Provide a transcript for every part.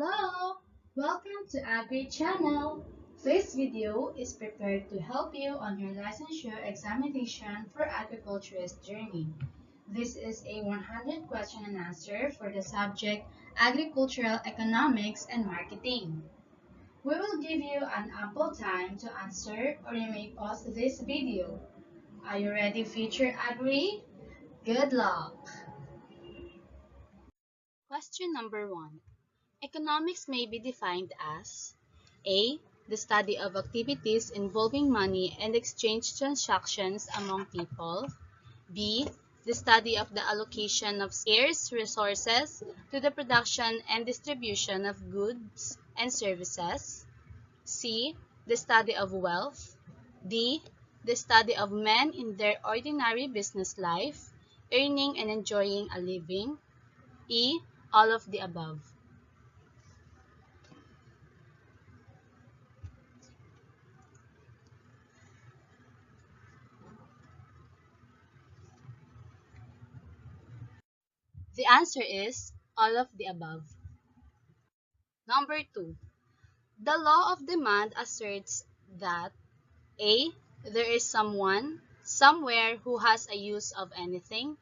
Hello! Welcome to Agri channel. This video is prepared to help you on your licensure examination for agriculturist journey. This is a 100 question and answer for the subject Agricultural Economics and Marketing. We will give you an ample time to answer or you may pause this video. Are you ready, future Agri? Good luck! Question number 1. Economics may be defined as A. The study of activities involving money and exchange transactions among people. B. The study of the allocation of scarce resources to the production and distribution of goods and services. C. The study of wealth. D. The study of men in their ordinary business life, earning and enjoying a living. E. All of the above. The answer is all of the above. Number 2. The law of demand asserts that A. There is someone, somewhere who has a use of anything.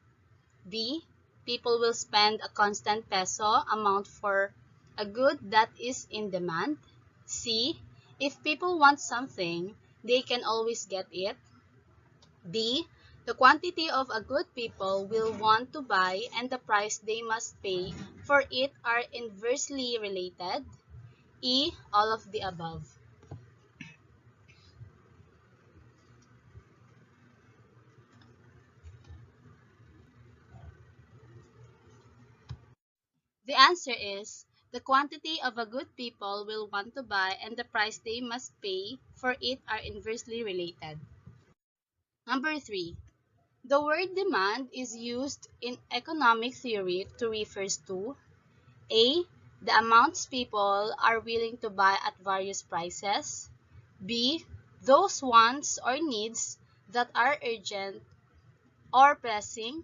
B. People will spend a constant peso amount for a good that is in demand. C. If people want something, they can always get it. D. The quantity of a good people will want to buy and the price they must pay for it are inversely related. E. All of the above. The answer is the quantity of a good people will want to buy and the price they must pay for it are inversely related. Number 3. The word demand is used in economic theory to refers to A. The amounts people are willing to buy at various prices. B. Those wants or needs that are urgent or pressing.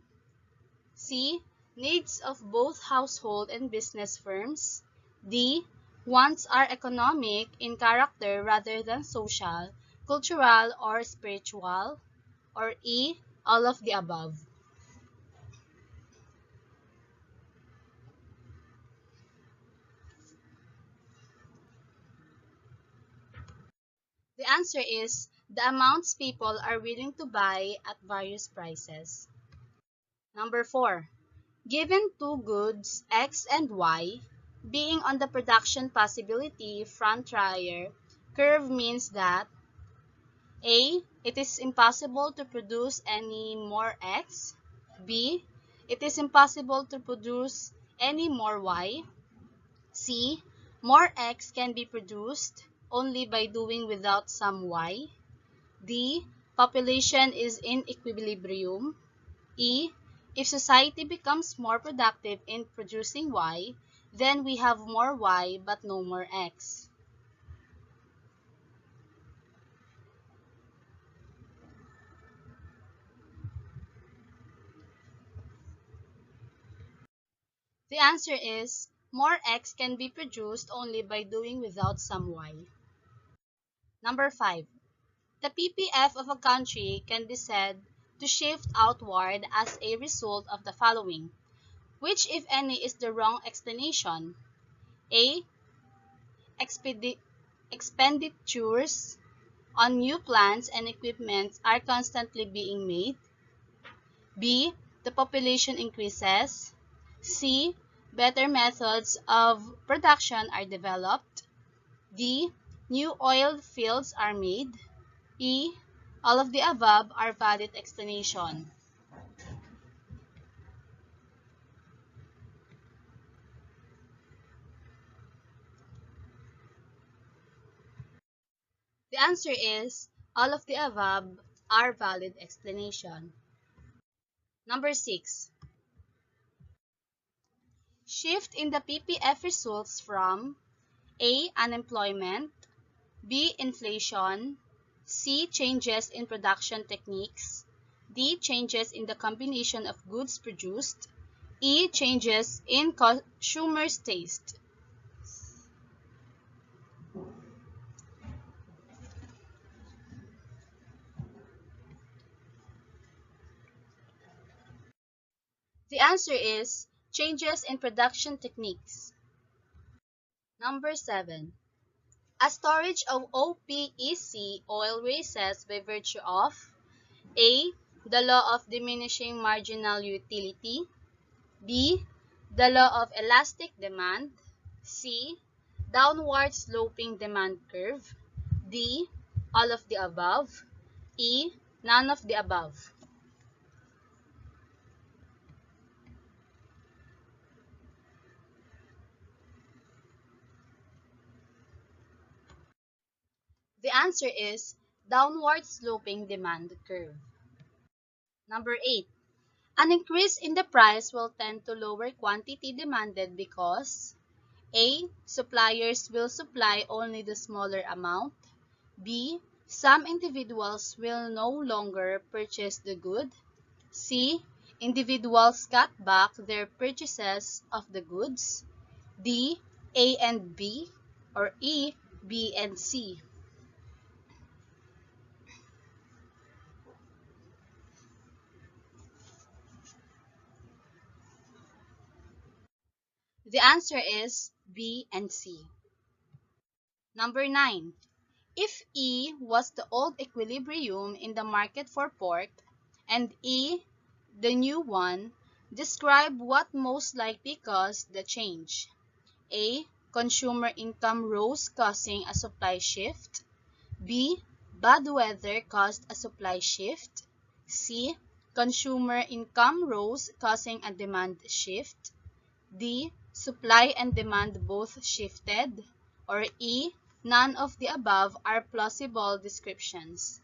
C. Needs of both household and business firms. D. Wants are economic in character rather than social, cultural, or spiritual. Or E. All of the above. The answer is the amounts people are willing to buy at various prices. Number 4. Given two goods, X and Y, being on the production possibility frontier curve means that A. It is impossible to produce any more X. B. It is impossible to produce any more Y. C. More X can be produced only by doing without some Y. D. Population is in equilibrium. E. If society becomes more productive in producing Y, then we have more Y but no more X. The answer is more X can be produced only by doing without some Y. Number 5. The PPF of a country can be said to shift outward as a result of the following. Which, if any, is the wrong explanation? A. Expenditures on new plants and equipment are constantly being made. B. The population increases. C. Better methods of production are developed. D. New oil fields are made. E. All of the above are valid explanation. The answer is all of the above are valid explanation. Number 6. Shift in the PPF results from A. Unemployment. B. Inflation. C. Changes in production techniques. D. Changes in the combination of goods produced. E. Changes in consumers' taste. The answer is changes in production techniques. Number 7. A storage of OPEC oil raises by virtue of A. The law of diminishing marginal utility. B. The law of elastic demand. C. Downward sloping demand curve. D. All of the above. E. None of the above. The answer is downward sloping demand curve. Number 8. An increase in the price will tend to lower quantity demanded because A. Suppliers will supply only the smaller amount. B. Some individuals will no longer purchase the good. C. Individuals cut back their purchases of the goods. D. A and B. Or E. B and C. The answer is B and C. Number 9. If E was the old equilibrium in the market for pork and E the new one, describe what most likely caused the change. A. Consumer income rose causing a supply shift. B. Bad weather caused a supply shift. C. Consumer income rose causing a demand shift. D. Supply and demand both shifted. Or E. None of the above are plausible descriptions.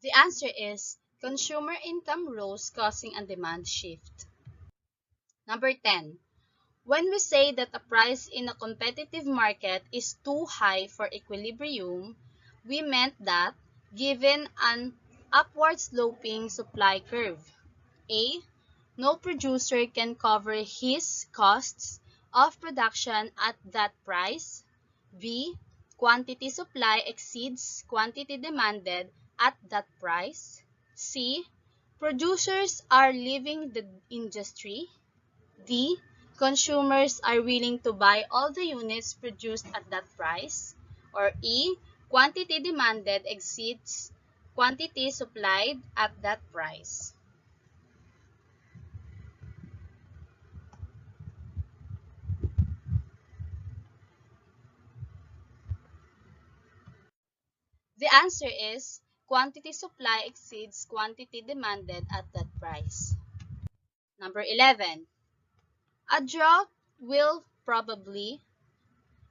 The answer is consumer income rose causing a demand shift. Number 10. When we say that a price in a competitive market is too high for equilibrium, we meant that given an upward sloping supply curve, A. No producer can cover his costs of production at that price. B. Quantity supply exceeds quantity demanded at that price. C. Producers are leaving the industry. D. Consumers are willing to buy all the units produced at that price. Or E. Quantity demanded exceeds quantity supplied at that price. The answer is quantity supply exceeds quantity demanded at that price. Number 11. A drought will probably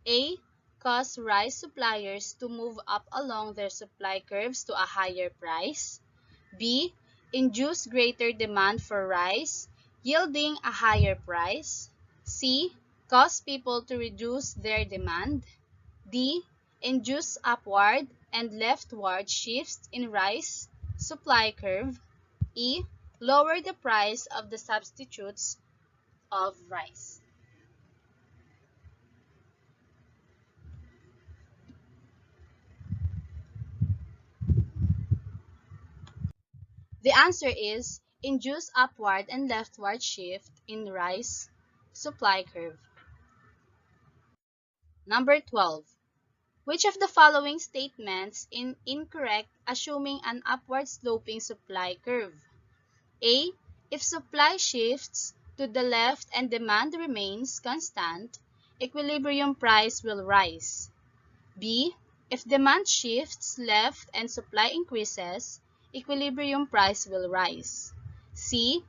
A. Cause rice suppliers to move up along their supply curves to a higher price. B. Induce greater demand for rice, yielding a higher price. C. Cause people to reduce their demand. D. Induce upward and leftward shifts in rice supply curve. E. Lower the price of the substitutes of rice. The answer is induce upward and leftward shift in rice supply curve. Number 12. Which of the following statements is incorrect assuming an upward sloping supply curve? A. If supply shifts to the left and demand remains constant, equilibrium price will rise. B. If demand shifts left and supply increases, equilibrium price will rise. C.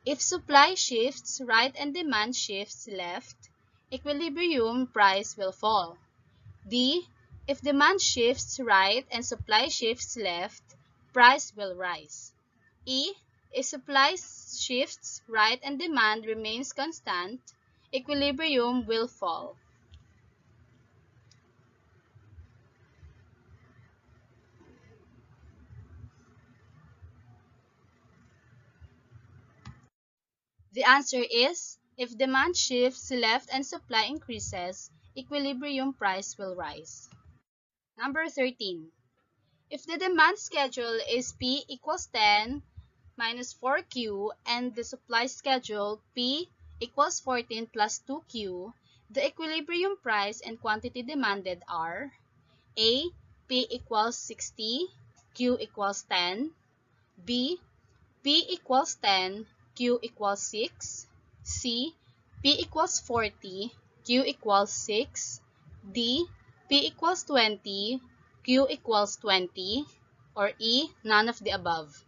If supply shifts right and demand shifts left, equilibrium price will fall. D. If demand shifts right and supply shifts left, price will rise. E. If supply shifts right and demand remains constant, equilibrium will fall. The answer is if demand shifts left and supply increases, equilibrium price will rise. Number 13. If the demand schedule is P equals 10 minus 4Q and the supply schedule P equals 14 plus 2Q, the equilibrium price and quantity demanded are A. P equals 60, Q equals 10, B. P equals 10, Q equals 6, C. P equals 40, Q equals 6, D. P equals 20, Q equals 20, or E. None of the above.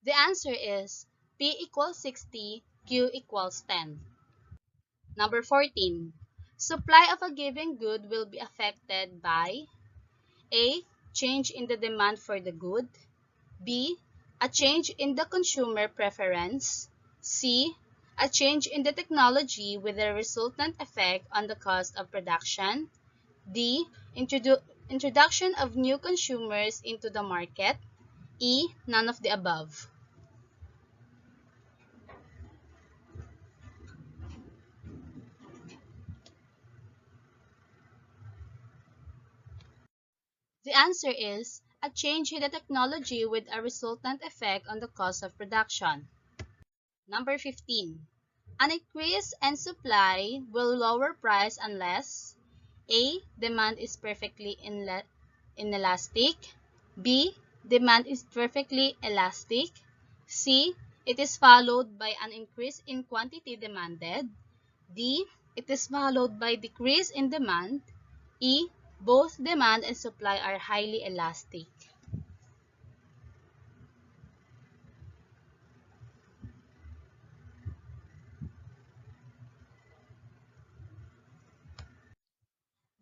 The answer is P equals 60, Q equals 10. Number 14. Supply of a given good will be affected by A. Change in the demand for the good, B. A change in the consumer preference, C. A change in the technology with a resultant effect on the cost of production, D. Introduction of new consumers into the market, E. None of the above. The answer is a change in the technology with a resultant effect on the cost of production. Number 15. An increase in supply will lower price unless A. Demand is perfectly inelastic, B. Demand is perfectly elastic, C. It is followed by an increase in quantity demanded, D. It is followed by decrease in demand, E. Both demand and supply are highly elastic.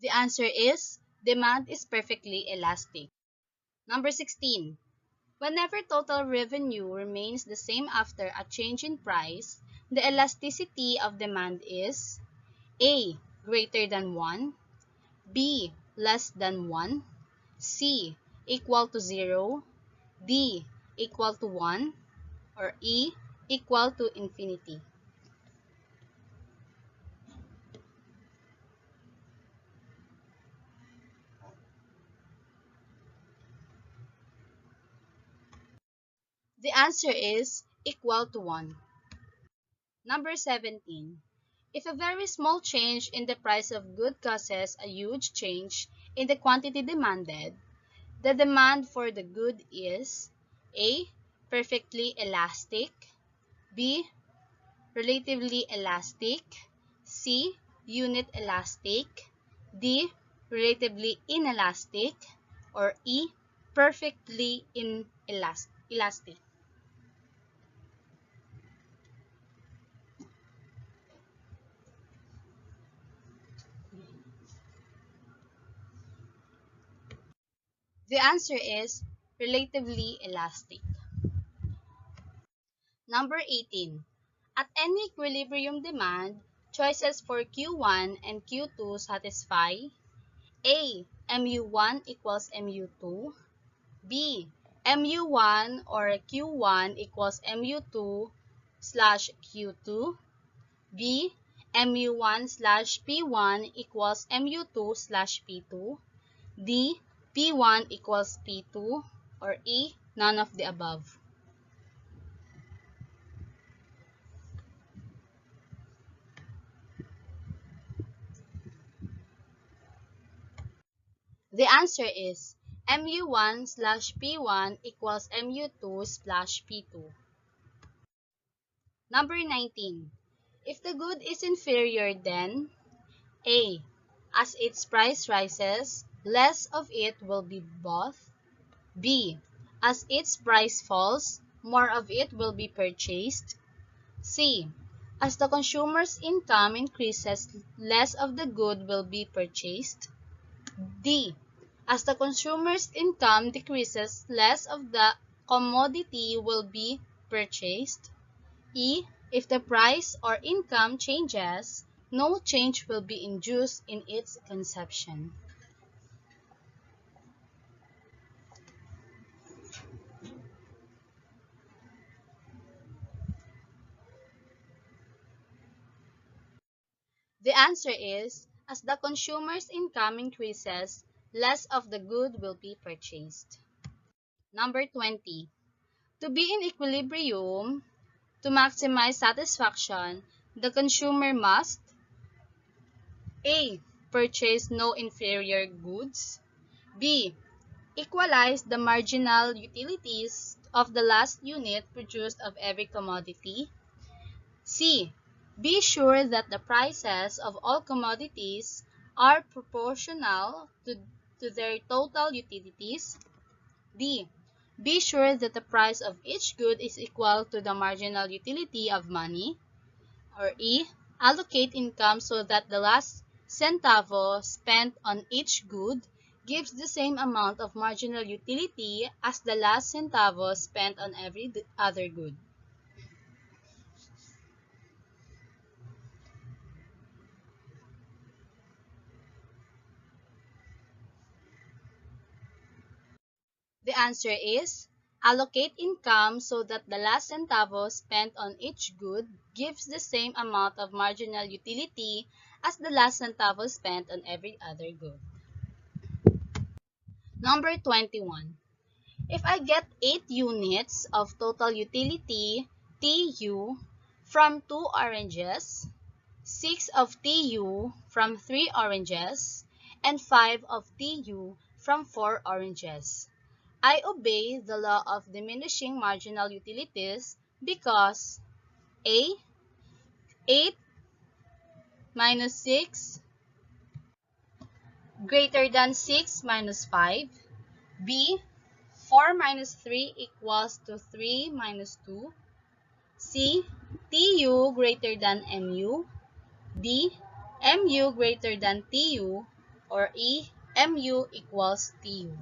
The answer is demand is perfectly elastic. Number 16. Whenever total revenue remains the same after a change in price, the elasticity of demand is A. Greater than 1, B. Less than 1, C. Equal to 0, D. Equal to 1, or E. Equal to infinity. The answer is equal to 1. Number 17. If a very small change in the price of good causes a huge change in the quantity demanded, the demand for the good is A. Perfectly elastic, B. Relatively elastic, C. Unit elastic, D. Relatively inelastic, or E. Perfectly inelastic. The answer is relatively elastic. Number 18. At any equilibrium demand, choices for Q1 and Q2 satisfy A. MU1 equals MU2, B. MU1 or Q1 equals MU2 slash Q2, B. MU1 slash P1 equals MU2 slash P2, D. P1 equals P2, or E. None of the above. The answer is MU1 slash P1 equals MU2 slash P2. Number 19. If the good is inferior, then A. As its price rises, less of it will be bought. B. As its price falls, more of it will be purchased. C. As the consumer's income increases, less of the good will be purchased. D. As the consumer's income decreases, less of the commodity will be purchased. E. If the price or income changes, no change will be induced in its consumption. The answer is, as the consumer's income increases, less of the good will be purchased. Number 20. To be in equilibrium, to maximize satisfaction, the consumer must A. Purchase no inferior goods. B. Equalize the marginal utilities of the last unit produced of every commodity. C. Be sure that the prices of all commodities are proportional to their total utilities. D. Be sure that the price of each good is equal to the marginal utility of money. Or E. Allocate income so that the last centavo spent on each good gives the same amount of marginal utility as the last centavo spent on every other good. The answer is, allocate income so that the last centavo spent on each good gives the same amount of marginal utility as the last centavo spent on every other good. Number 21. If I get 8 units of total utility TU from 2 oranges, 6 of TU from 3 oranges, and 5 of TU from 4 oranges, I obey the law of diminishing marginal utilities because A. 8 minus 6 greater than 6 minus 5. B. 4 minus 3 equals to 3 minus 2. C. TU greater than MU. D. MU greater than TU. Or E. MU equals TU.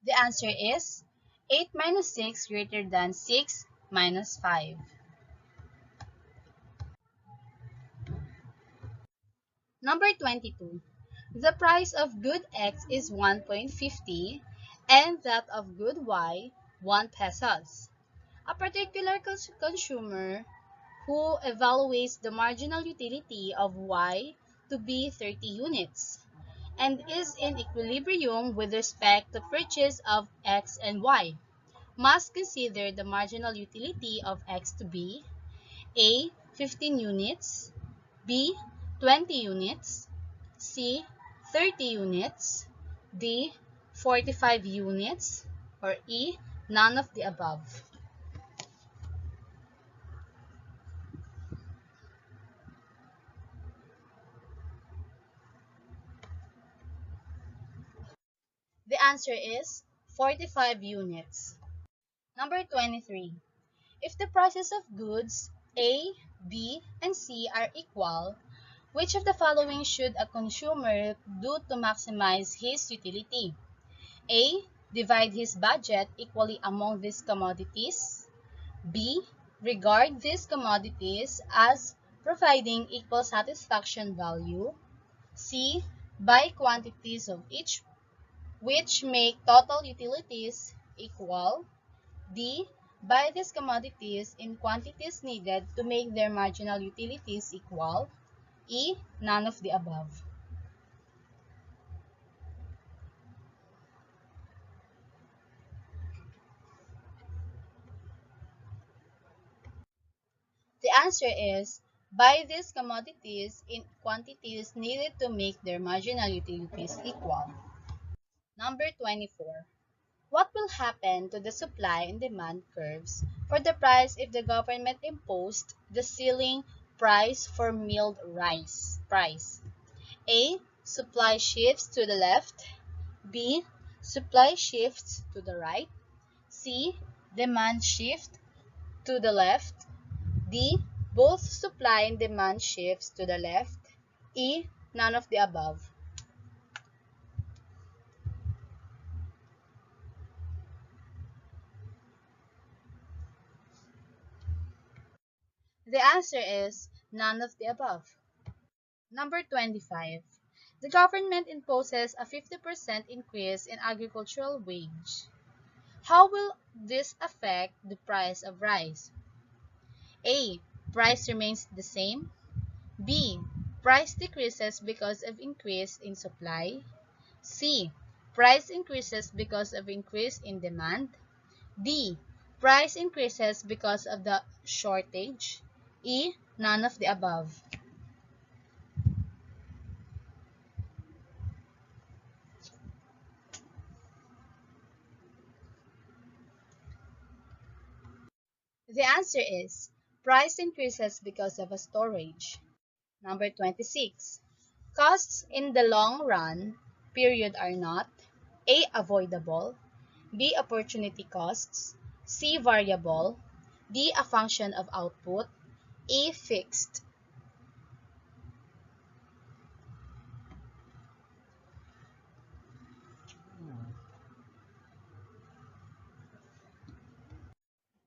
The answer is 8 minus 6 greater than 6 minus 5. Number 22. The price of good X is 1.50 and that of good Y 1 pesos. A particular consumer who evaluates the marginal utility of Y to be 30 units and is in equilibrium with respect to purchase of X and Y must consider the marginal utility of X to be A. 15 units, B. 20 units, C. 30 units, D. 45 units, or E. None of the above. The answer is 45 units. Number 23. If the prices of goods A, B, and C are equal, which of the following should a consumer do to maximize his utility? A. Divide his budget equally among these commodities. B. Regard these commodities as providing equal satisfaction value. C. Buy quantities of each which make total utilities equal. D. Buy these commodities in quantities needed to make their marginal utilities equal. E. None of the above. The answer is, buy these commodities in quantities needed to make their marginal utilities equal. Number 24. What will happen to the supply and demand curves for the price if the government imposed the ceiling price for milled rice price? A. Supply shifts to the left. B. Supply shifts to the right. C. Demand shift to the left. D. Both supply and demand shifts to the left. E. None of the above. The answer is none of the above. Number 25. The government imposes a 50% increase in agricultural wage. How will this affect the price of rice? A. Price remains the same. B. Price decreases because of increase in supply. C. Price increases because of increase in demand. D. Price increases because of the shortage. E. None of the above. The answer is price increases because of a storage. Number 26. Costs in the long run period are not A. Avoidable, B. Opportunity costs, C. Variable, D. A function of output, E. Fixed.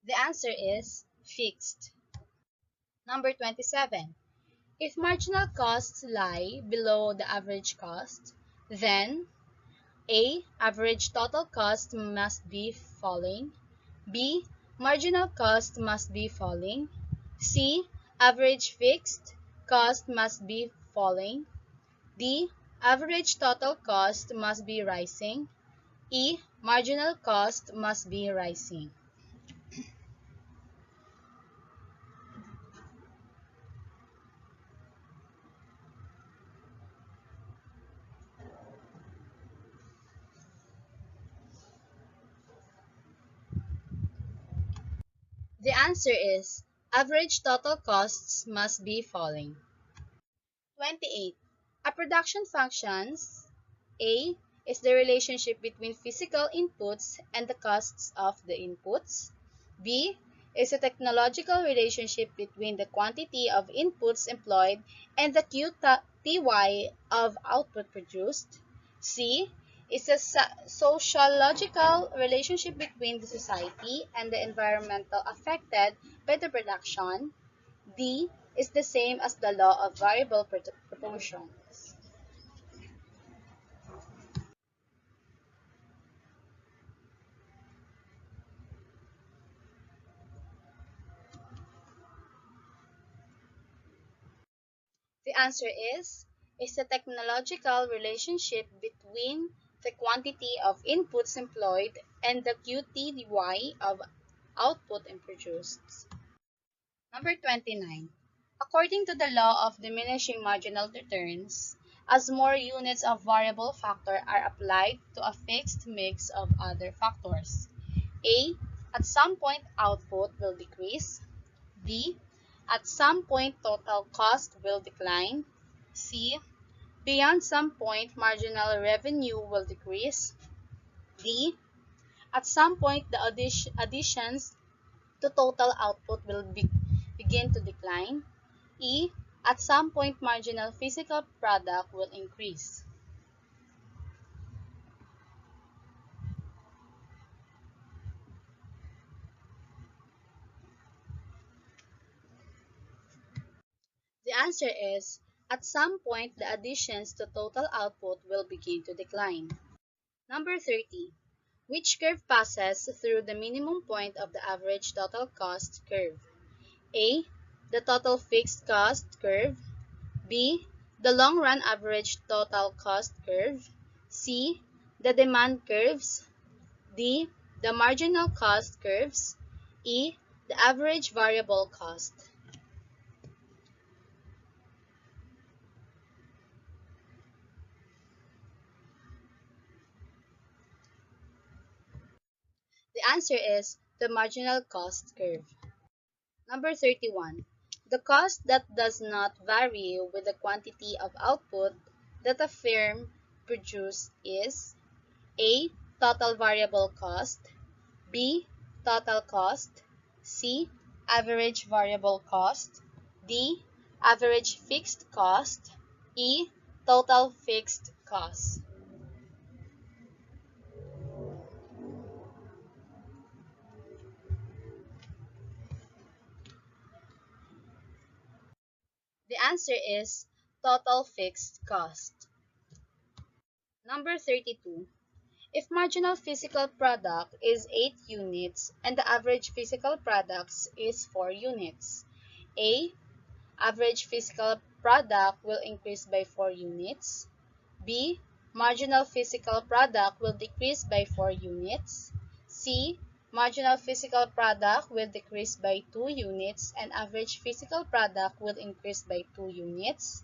The answer is fixed. Number 27. If marginal costs lie below the average cost, then A. Average total cost must be falling. B. Marginal cost must be falling. C. Average fixed cost must be falling. D. Average total cost must be rising. E. Marginal cost must be rising. The answer is average total costs must be falling. 28. A production functions A is the relationship between physical inputs and the costs of the inputs. B is a technological relationship between the quantity of inputs employed and the QTY of output produced. C is a sociological relationship between the society and the environmental affected by the production. D is the same as the law of variable proportions. The answer is a technological relationship between the quantity of inputs employed and the QTY of output and produced. Number 29. According to the law of diminishing marginal returns, as more units of variable factor are applied to a fixed mix of other factors, A. At some point output will decrease. B. At some point total cost will decline. C. Beyond some point marginal revenue will decrease. D. At some point the additions to total output will begin to decline. E. At some point marginal physical product will increase. The answer is at some point the additions to total output will begin to decline. Number 30. Which curve passes through the minimum point of the average total cost curve? A. The total fixed cost curve. B. The long run average total cost curve. C. The demand curves. D. The marginal cost curves. E. The average variable cost. The answer is the marginal cost curve. Number 31. The cost that does not vary with the quantity of output that a firm produces is A. Total variable cost. B. Total cost. C. Average variable cost. D. Average fixed cost. E. Total fixed cost. The answer is total fixed cost. Number 32. If marginal physical product is 8 units and the average physical products is 4 units, A. Average physical product will increase by 4 units. B. Marginal physical product will decrease by 4 units. C. Marginal physical product will decrease by 2 units and average physical product will increase by 2 units.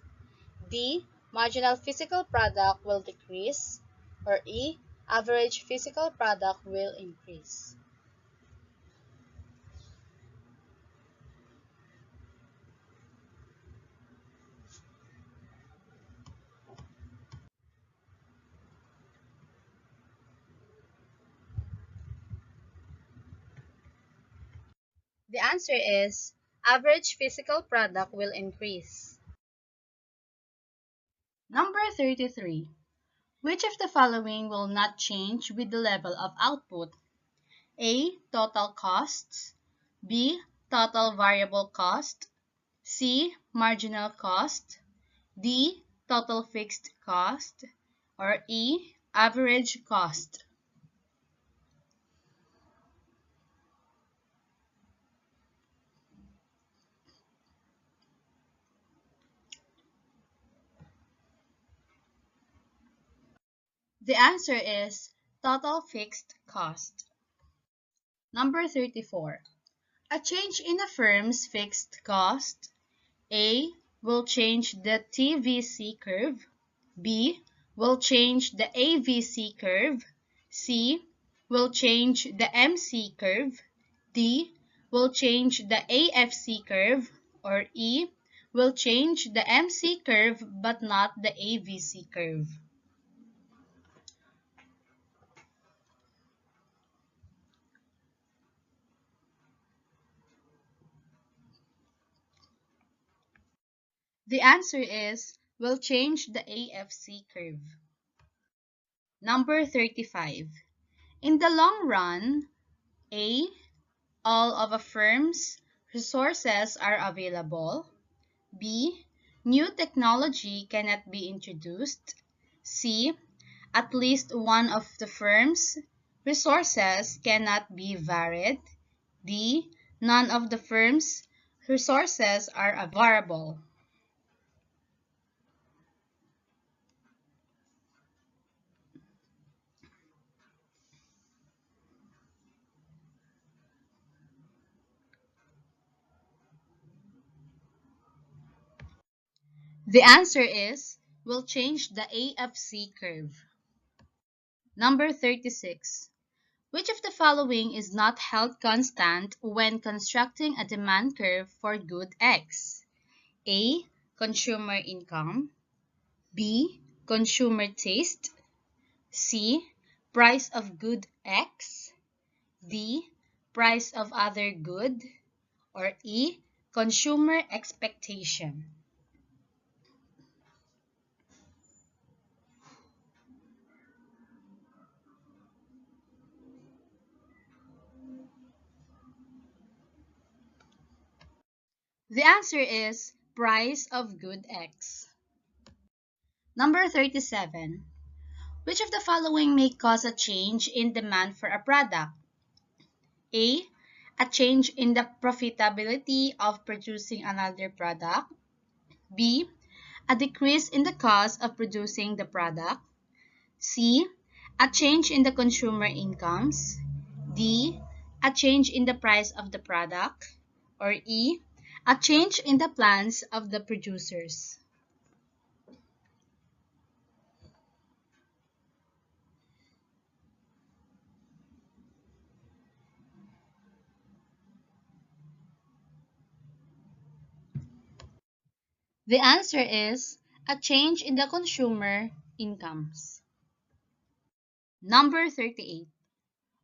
D. Marginal physical product will decrease. Or E. Average physical product will increase. The answer is average physical product will increase. Number 33. Which of the following will not change with the level of output? A. Total costs. B. Total variable cost. C. Marginal cost. D. Total fixed cost. Or E. Average cost. The answer is total fixed cost. Number 34. A change in a firm's fixed cost. A. Will change the TVC curve. B. Will change the AVC curve. C. Will change the MC curve. D. Will change the AFC curve. Or E. Will change the MC curve but not the AVC curve. The answer is will change the AFC curve. Number 35. In the long run, A. All of a firm's resources are available. B. New technology cannot be introduced. C. At least one of the firm's resources cannot be varied. D. None of the firm's resources are variable. The answer is will change the AFC curve. Number 36. Which of the following is not held constant when constructing a demand curve for good X? A. Consumer income. B. Consumer taste. C. Price of good X. D. Price of other good. Or E. Consumer expectation. The answer is price of good X. Number 37. Which of the following may cause a change in demand for a product? A. A change in the profitability of producing another product. B. A decrease in the cost of producing the product. C. A change in the consumer incomes. D. A change in the price of the product. Or E. A change in the plans of the producers. The answer is a change in the consumer incomes. Number 38.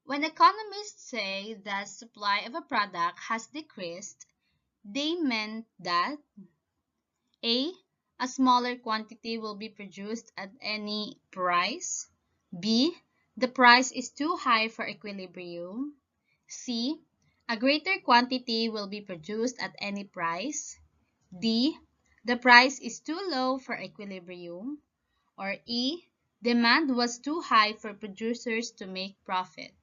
When economists say that supply of a product has decreased, they meant that A. A smaller quantity will be produced at any price. B. The price is too high for equilibrium. C. A greater quantity will be produced at any price. D. the price is too low for equilibrium, or E, demand was too high for producers to make profit.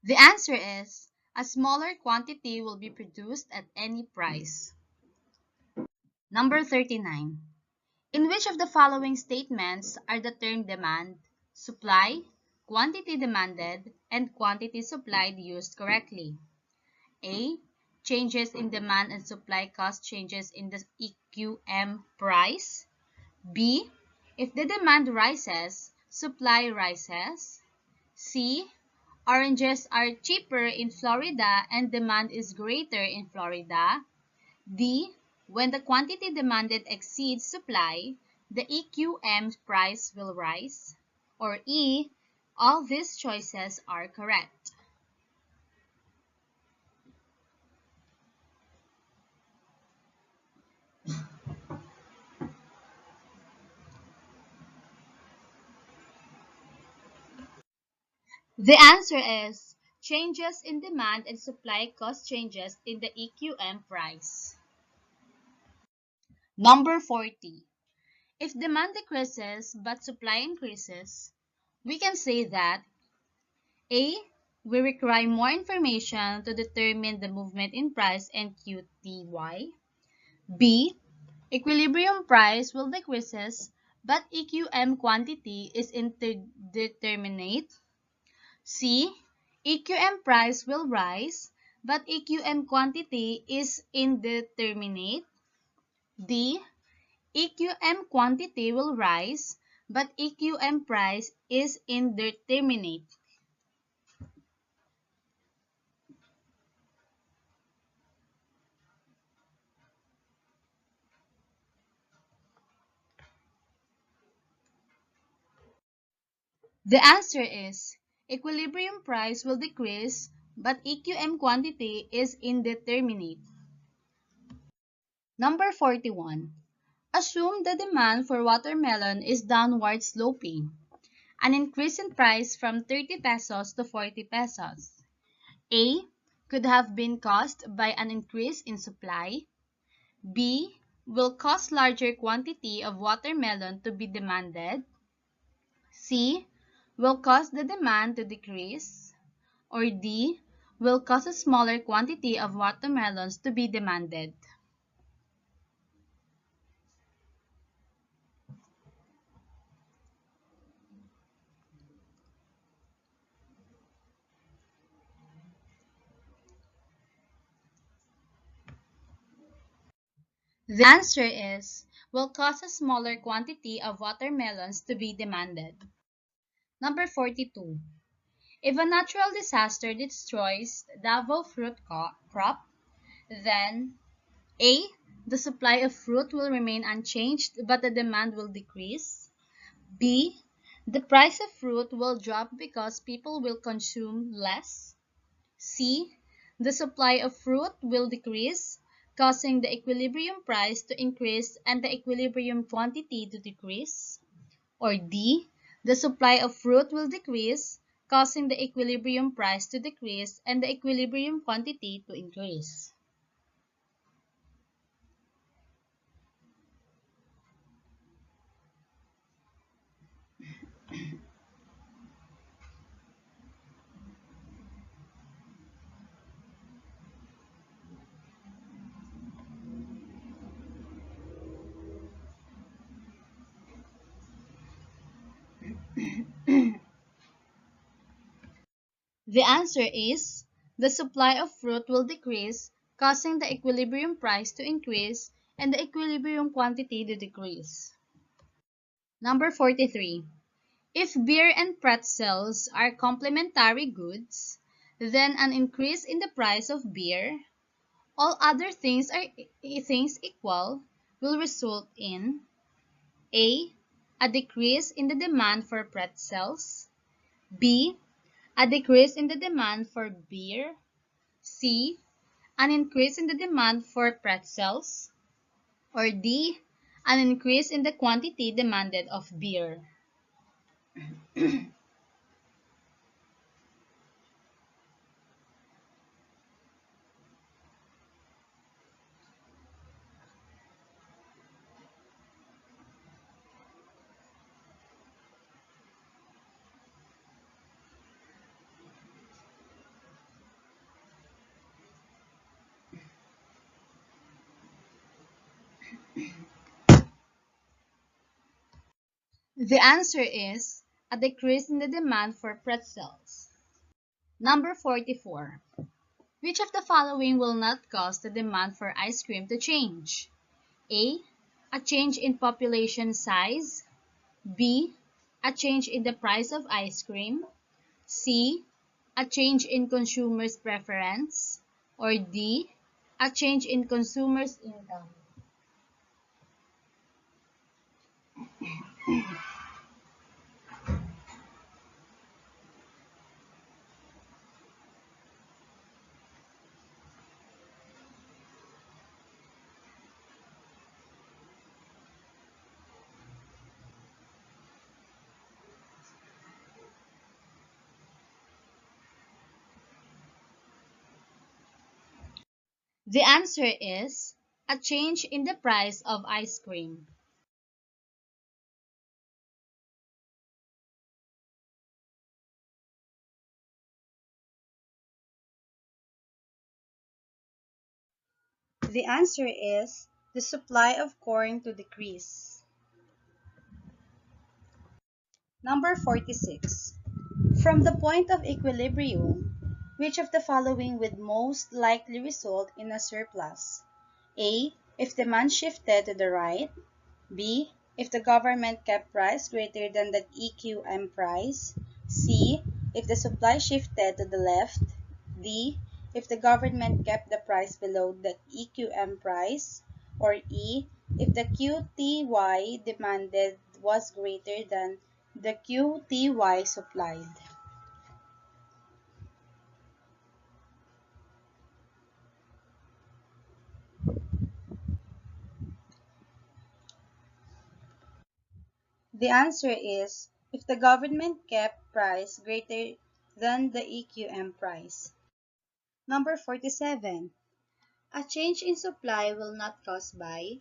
The answer is a smaller quantity will be produced at any price. Number 39. In which of the following statements are the term demand, supply, quantity demanded, and quantity supplied used correctly? A. Changes in demand and supply cause changes in the EQM price. B. If the demand rises, supply rises. C. Oranges are cheaper in Florida and demand is greater in Florida. D. When the quantity demanded exceeds supply, the EQM price will rise. Or E. All these choices are correct. The answer is changes in demand and supply cause changes in the EQM price. Number 40. If demand decreases but supply increases, we can say that A. We require more information to determine the movement in price and QTY. B. Equilibrium price will decreases but EQM quantity is indeterminate. C. EQM price will rise but EQM quantity is indeterminate. D. EQM quantity will rise but EQM price is indeterminate. The answer is equilibrium price will decrease but EQM quantity is indeterminate. Number 41. Assume the demand for watermelon is downward sloping. An increase in price from 30 pesos to 40 pesos. A. Could have been caused by an increase in supply. B. Will cause larger quantity of watermelon to be demanded. C. Will cause the demand to decrease. Or D. Will cause a smaller quantity of watermelons to be demanded. The answer is will cause a smaller quantity of watermelons to be demanded. Number 42. If a natural disaster destroys the Davao fruit crop, then A. The supply of fruit will remain unchanged but the demand will decrease. B. The price of fruit will drop because people will consume less. C. The supply of fruit will decrease, causing the equilibrium price to increase and the equilibrium quantity to decrease. Or D. The supply of fruit will decrease, causing the equilibrium price to decrease and the equilibrium quantity to increase. The answer is the supply of fruit will decrease, causing the equilibrium price to increase and the equilibrium quantity to decrease. Number 43. If beer and pretzels are complementary goods, then an increase in the price of beer, all other things equal, will result in A. A decrease in the demand for pretzels. B. A decrease in the demand for beer. C. An increase in the demand for pretzels. Or D. An increase in the quantity demanded of beer. The answer is a decrease in the demand for pretzels. Number 44. Which of the following will not cause the demand for ice cream to change? A. A change in population size. B. A change in the price of ice cream. C. A change in consumers' preference. Or D. A change in consumers' income. The answer is a change in the price of ice cream. The answer is the supply of corn to decrease. Number 46. From the point of equilibrium, which of the following would most likely result in a surplus? A. If demand shifted to the right. B. If the government kept price greater than the EQM price. C. If the supply shifted to the left. D. If the government kept the price below the EQM price. Or E. If the QTY demanded was greater than the QTY supplied. The answer is if the government kept price greater than the EQM price. Number 47. A change in supply will not cause by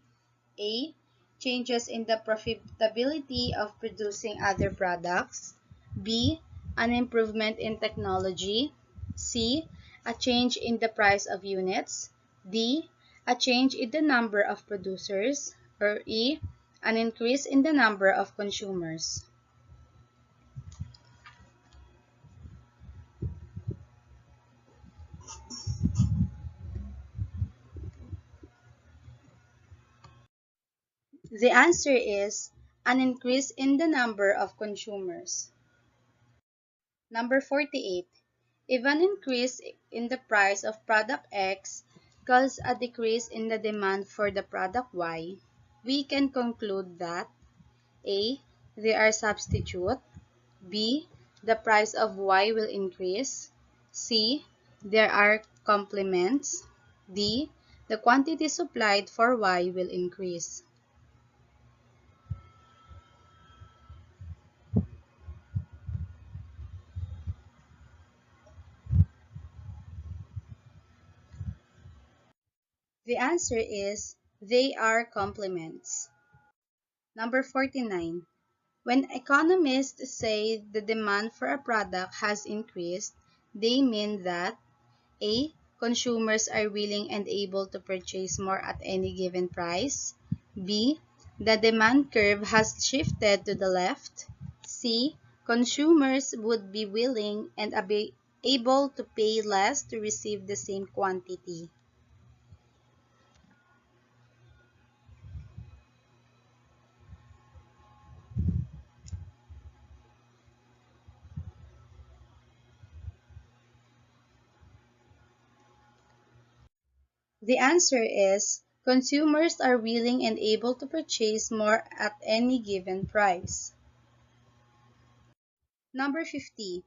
A. Changes in the profitability of producing other products. B. An improvement in technology. C. A change in the price of units. D. A change in the number of producers. Or E. An increase in the number of consumers. The answer is an increase in the number of consumers. Number 48. If an increase in the price of product X causes a decrease in the demand for the product Y, we can conclude that A. They are substitute. B. The price of Y will increase. C. There are complements. D. The quantity supplied for Y will increase. The answer is they are complements. Number 49. When economists say the demand for a product has increased, they mean that A. Consumers are willing and able to purchase more at any given price. B. The demand curve has shifted to the left. C. Consumers would be willing and able to pay less to receive the same quantity. The answer is consumers are willing and able to purchase more at any given price. Number 50.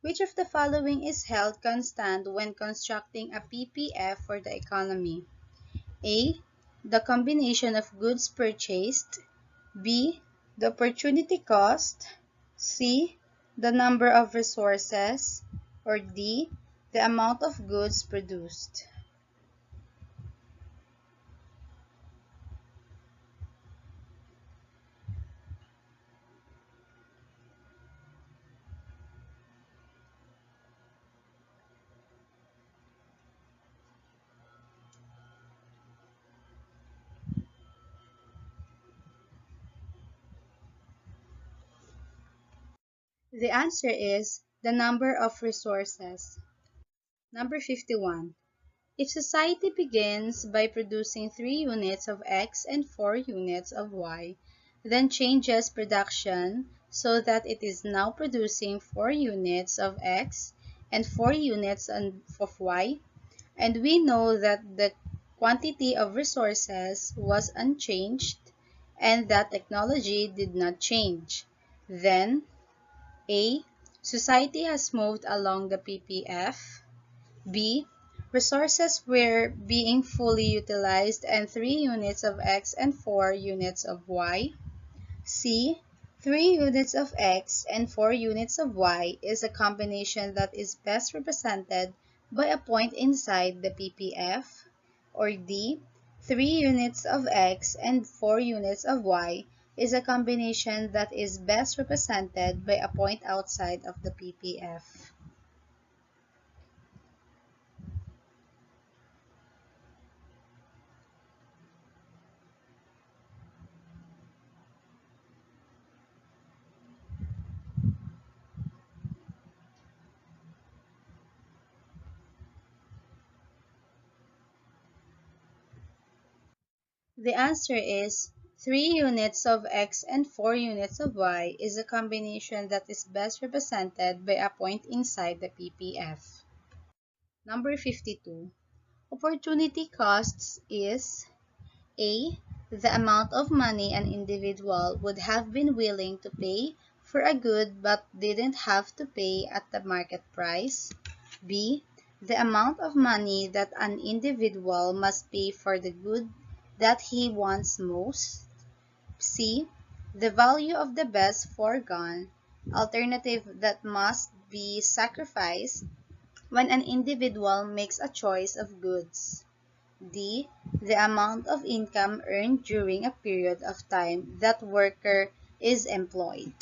Which of the following is held constant when constructing a PPF for the economy? A. the combination of goods purchased, B, the opportunity cost, C, the number of resources, or D, the amount of goods produced. The answer is the number of resources. Number 51. If society begins by producing 3 units of X and 4 units of Y, then changes production so that it is now producing 4 units of X and 4 units of Y, and we know that the quantity of resources was unchanged and that technology did not change, then A. Society has moved along the PPF. B. Resources were being fully utilized and 3 units of X and 4 units of Y. C. 3 units of X and 4 units of Y is a combination that is best represented by a point inside the PPF. Or D. 3 units of X and 4 units of Y is a combination that is best represented by a point outside of the PPF. The answer is 3 units of X and 4 units of Y is a combination that is best represented by a point inside the PPF. Number 52. Opportunity costs is A. The amount of money an individual would have been willing to pay for a good but didn't have to pay at the market price. B. The amount of money that an individual must pay for the good that he wants most. C. The value of the best foregone alternative that must be sacrificed when an individual makes a choice of goods. D. The amount of income earned during a period of time that worker is employed.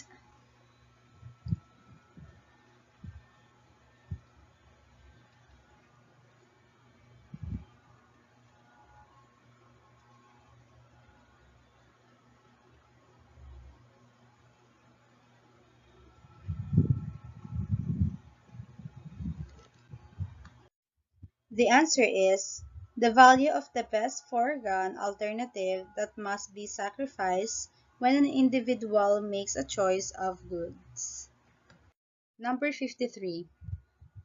The answer is the value of the best foregone alternative that must be sacrificed when an individual makes a choice of goods. Number 53.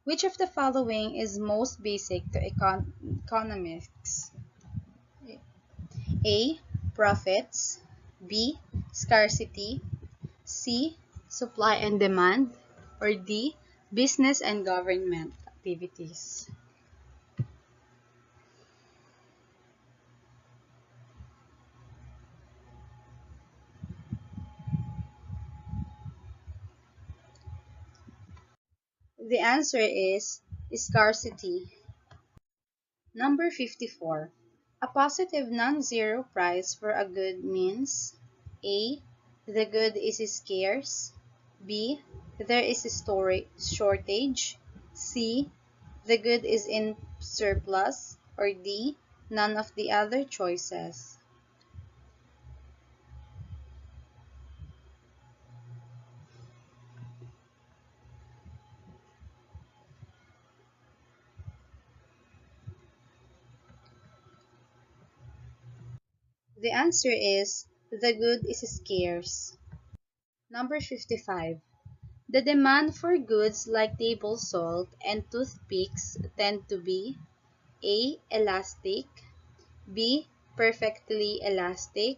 Which of the following is most basic to economics? A. Profits. B. Scarcity. C. Supply and demand. Or D. Business and government activities. The answer is scarcity. Number 54. A positive non-zero price for a good means A. The good is scarce. B. There is a shortage. C. The good is in surplus. Or D. None of the other choices. The answer is the good is scarce. Number 55. The demand for goods like table salt and toothpicks tend to be A. Elastic. B. Perfectly elastic.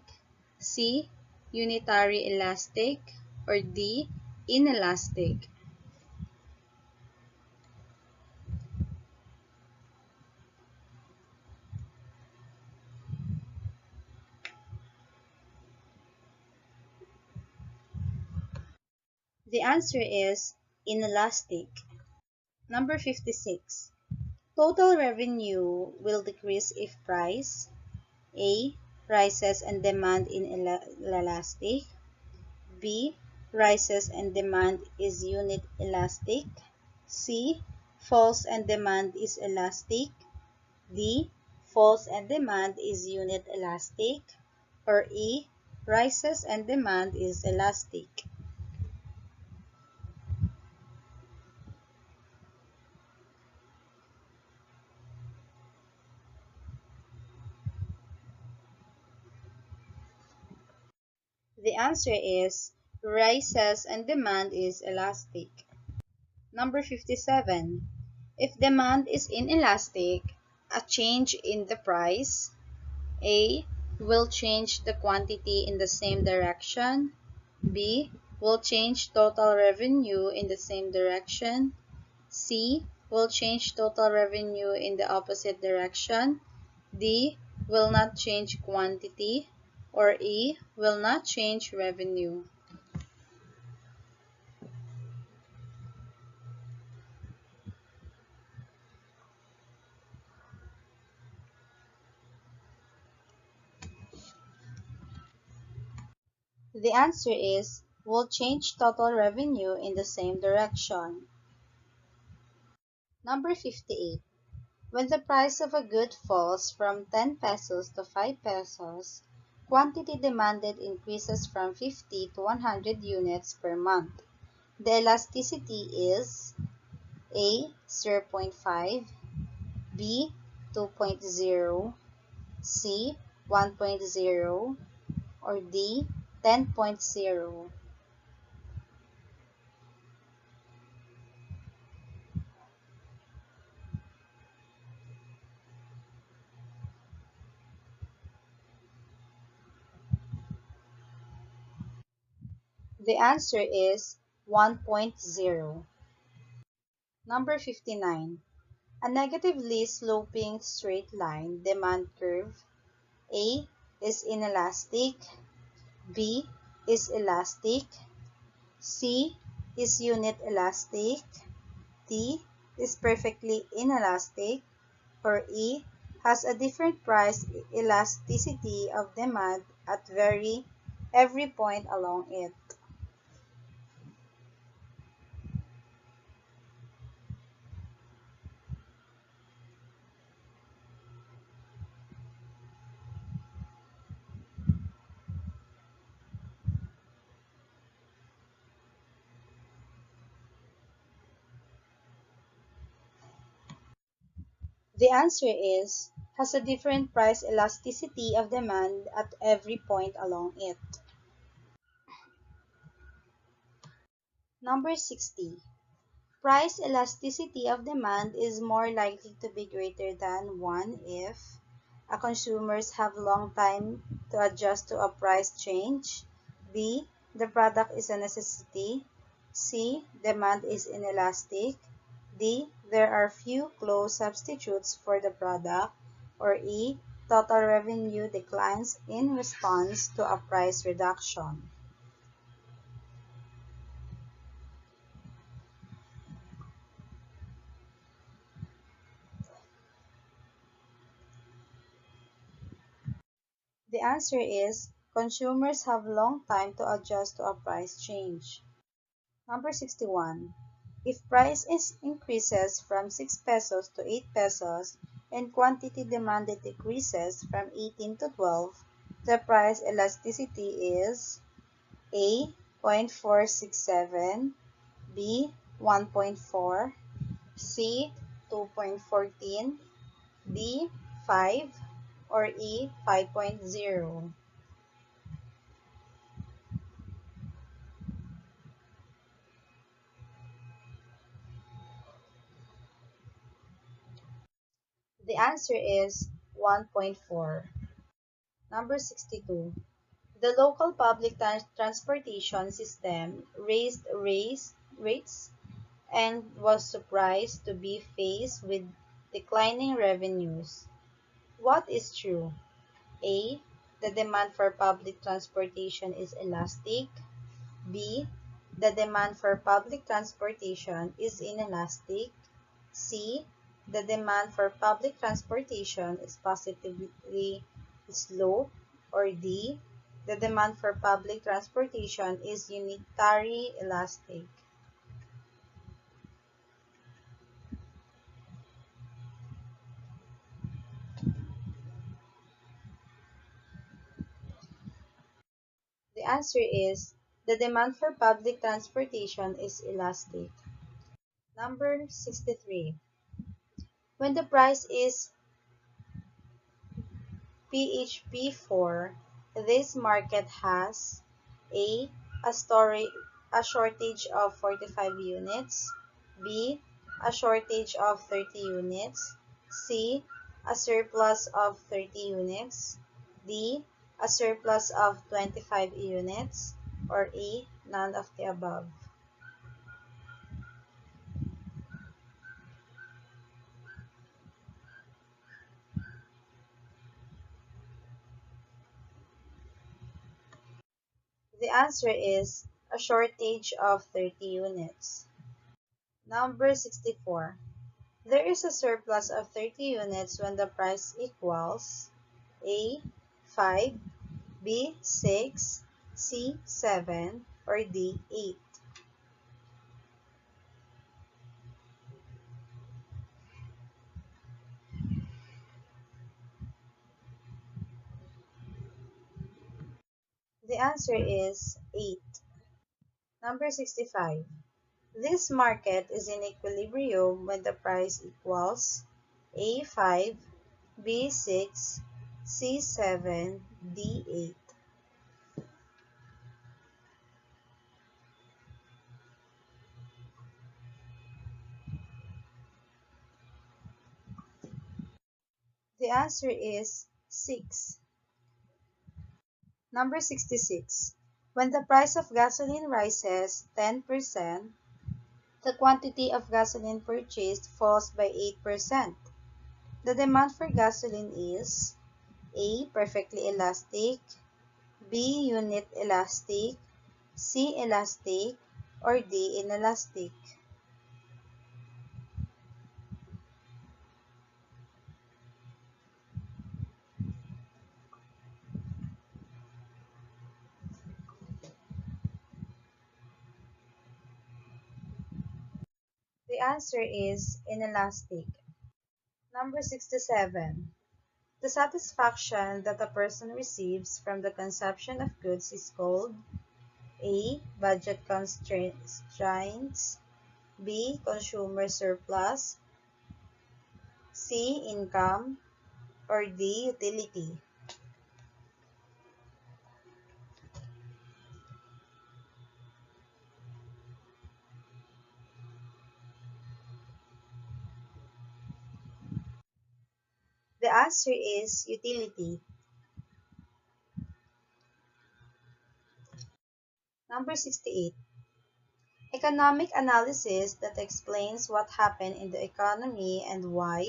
C. Unitary elastic. Or D. Inelastic. The answer is inelastic. Number 56. Total revenue will decrease if price A. Rises and demand in elastic. B. Rises and demand is unit elastic. C. Falls and demand is elastic. D. Falls and demand is unit elastic. Or E. Rises and demand is elastic. The answer is rises and demand is elastic. Number 57. If demand is inelastic, a change in the price A. Will change the quantity in the same direction. B. Will change total revenue in the same direction. C. Will change total revenue in the opposite direction. D. Will not change quantity. Or E. Will not change revenue. The answer is will change total revenue in the same direction. Number 58. When the price of a good falls from 10 pesos to 5 pesos, quantity demanded increases from 50 to 100 units per month. The elasticity is A. 0.5, B. 2.0, C. 1.0, or D. 10.0. The answer is 1.0. Number 59. A negatively sloping straight line demand curve A is inelastic, B is elastic, C is unit elastic, D is perfectly inelastic, or E has a different price elasticity of demand at every point along it. The answer is has a different price elasticity of demand at every point along it. Number 60. Price elasticity of demand is more likely to be greater than 1 if a consumers have long time to adjust to a price change. B. The product is a necessity. C. Demand is inelastic. D. There are few close substitutes for the product. Or E. Total revenue declines in response to a price reduction. The answer is consumers have long time to adjust to a price change. Number 61. If price increases from 6 pesos to 8 pesos and quantity demanded decreases from 18 to 12, the price elasticity is A. 0.467, B. 1.4, C. 2.14, D. 5, or E. 5.0. The answer is 1.4. Number 62. The local public transportation system raised rates and was surprised to be faced with declining revenues. What is true? A. The demand for public transportation is elastic. B. The demand for public transportation is inelastic. C. The demand for public transportation is positively slow. Or D. The demand for public transportation is unitary elastic. The answer is the demand for public transportation is elastic. Number 63. When the price is PHP4, this market has A. A shortage of 45 units, B. A shortage of 30 units, C. A surplus of 30 units, D. A surplus of 25 units, or E. None of the above. The answer is a shortage of 30 units. Number 64. There is a surplus of 30 units when the price equals A. 5, B. 6, C. 7, or D. 8. The answer is 8. Number 65. This market is in equilibrium when the price equals A. 5, B. 6, C. 7, D. 8. The answer is 6. Number 66. When the price of gasoline rises 10%, the quantity of gasoline purchased falls by 8%. The demand for gasoline is A. Perfectly elastic, B. Unit elastic, C. Elastic, or D. Inelastic. The answer is inelastic. Number 67. The satisfaction that a person receives from the consumption of goods is called A. Budget constraints, B. Consumer surplus, C. Income, or D. Utility. The answer is utility. Number 68. Economic analysis that explains what happened in the economy and why,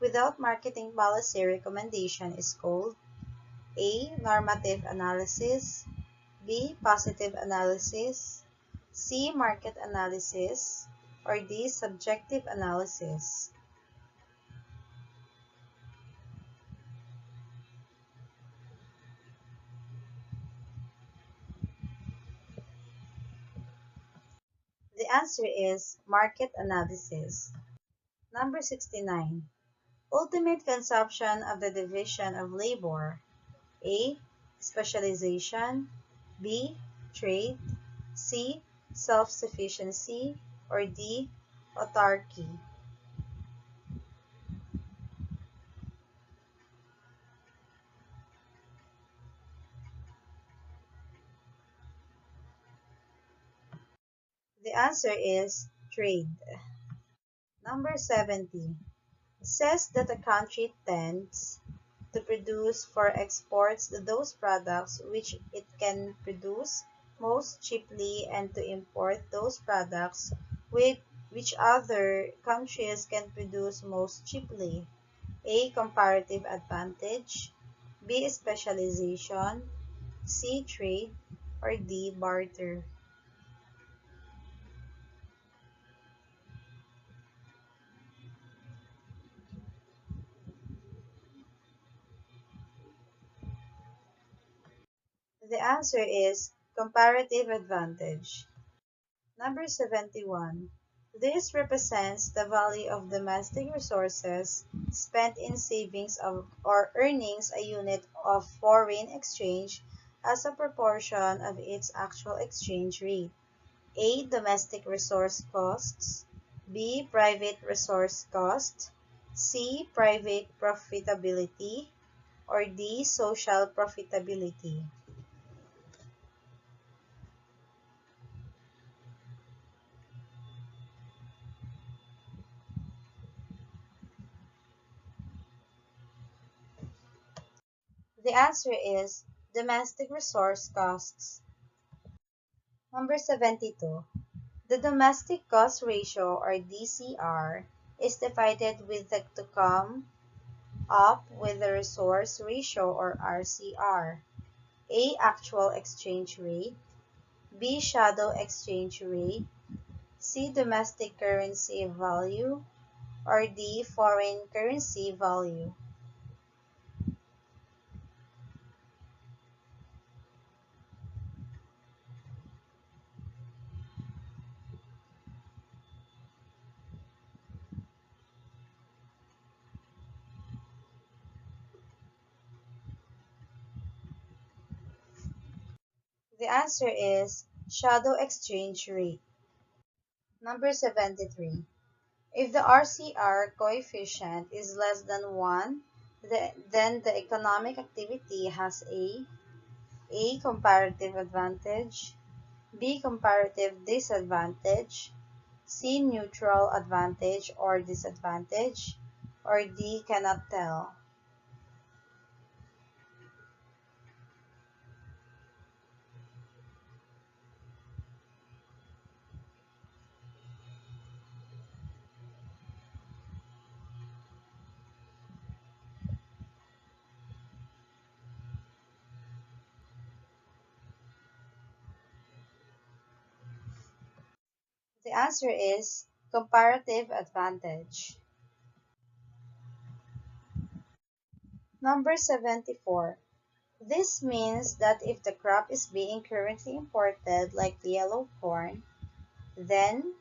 without marketing policy recommendation, is called A. Normative analysis, B. Positive analysis, C. Market analysis, or D. Subjective analysis. The answer is market analysis. Number 69. Ultimate consumption of the division of labor. A. Specialization, B. Trade, C. Self-sufficiency, or D. Autarky. The answer is trade. Number 70. It says that a country tends to produce for exports those products which it can produce most cheaply and to import those products which other countries can produce most cheaply. A. Comparative advantage, B. Specialization, C. Trade, or D. Barter. The answer is comparative advantage. Number 71. This represents the value of domestic resources spent in savings of, or earnings a unit of foreign exchange as a proportion of its actual exchange rate. A. Domestic resource costs. B. Private resource cost. C. Private profitability. Or D. Social profitability. The answer is domestic resource costs. Number 72. The domestic cost ratio, or DCR, is divided with the to come up with the resource ratio, or RCR. A. Actual exchange rate. B. Shadow exchange rate. C. Domestic currency value. Or D. Foreign currency value. The answer is shadow exchange rate. Number 73. If the RCR coefficient is less than 1, then the economic activity has A. Comparative advantage, B. Comparative disadvantage, C. Neutral advantage or disadvantage, or D. Cannot tell. The answer is comparative advantage. Number 74. This means that if the crop is being currently imported, like yellow corn, then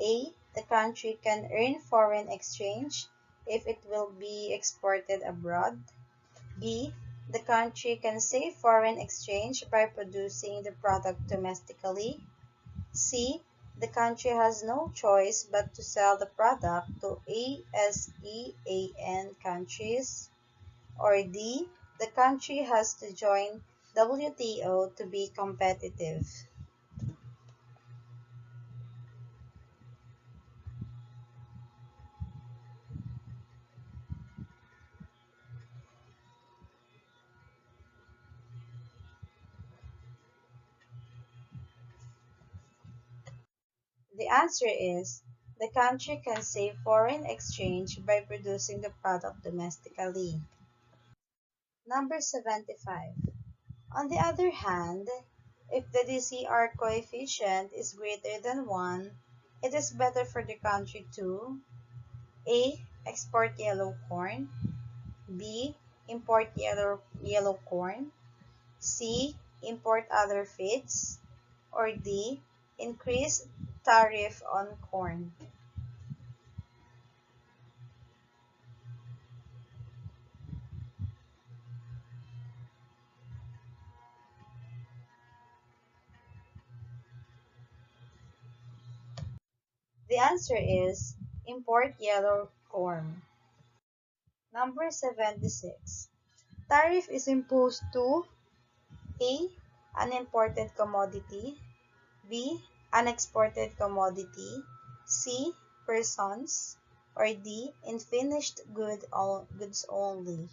A. The country can earn foreign exchange if it will be exported abroad. B. The country can save foreign exchange by producing the product domestically. C. The country has no choice but to sell the product to ASEAN countries. Or D. The country has to join WTO to be competitive. The answer is the country can save foreign exchange by producing the product domestically. Number 75. On the other hand, if the DCR coefficient is greater than 1, it is better for the country to A. Export yellow corn, B. Import yellow corn, C. Import other feeds, or D. Increase tariff on corn. The answer is import yellow corn. Number 76. Tariff is imposed to A. An imported commodity, B. An exported commodity, C. Persons, or D. In finished goods only.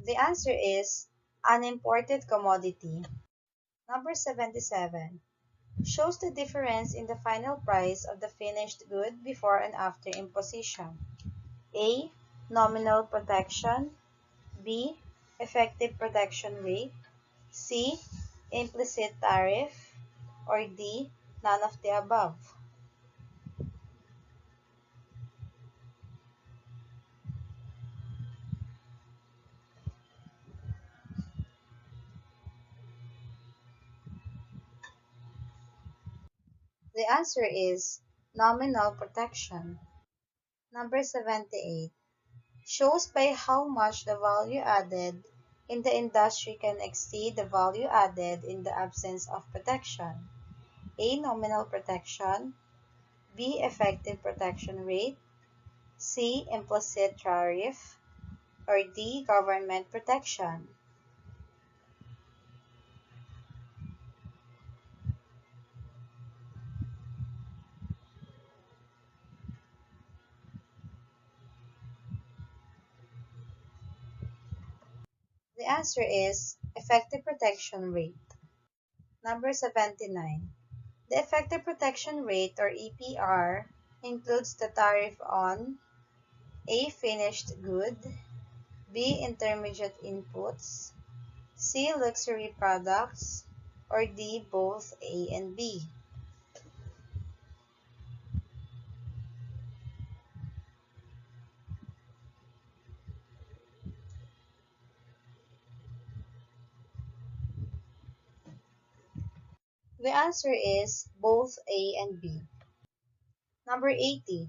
The answer is an imported commodity. Number 77. Shows the difference in the final price of the finished good before and after imposition. A. Nominal protection. B. Effective protection rate. C. implicit tariff, or D, none of the above? The answer is nominal protection. Number 78. Shows by how much the value added in the industry can exceed the value added in the absence of protection. A. Nominal protection. B. Effective protection rate. C. Implicit tariff. Or D. Government protection. The answer is effective protection rate. Number 79. The effective protection rate or EPR includes the tariff on A. Finished good, B. Intermediate inputs, C. Luxury products, or D. Both A and B. The answer is both A and B. Number 80.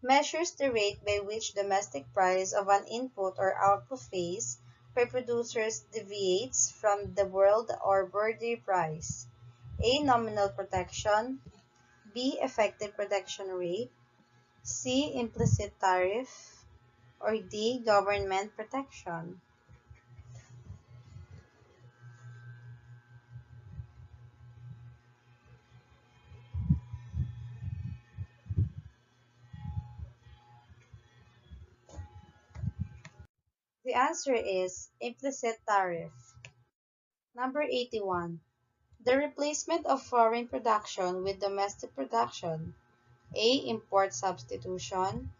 Measures the rate by which domestic price of an input or output phase by producers deviates from the world or border price. A. Nominal protection. B. Effective protection rate. C. Implicit tariff. Or D. Government protection. The answer is implicit tariff. Number 81. The replacement of foreign production with domestic production. A. Import substitution.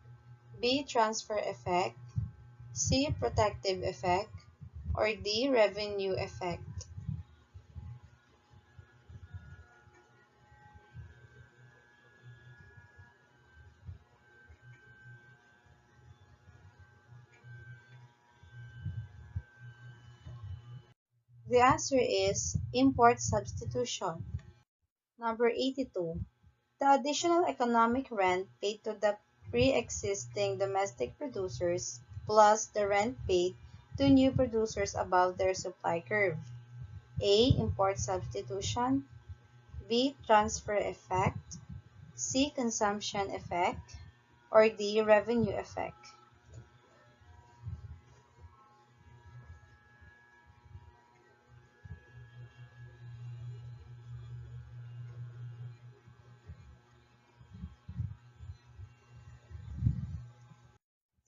B. Transfer effect. C. Protective effect. Or D. Revenue effect. The answer is import substitution. Number 82. The additional economic rent paid to the pre-existing domestic producers plus the rent paid to new producers above their supply curve. A. Import substitution. B. Transfer effect. C. Consumption effect. Or D. Revenue effect.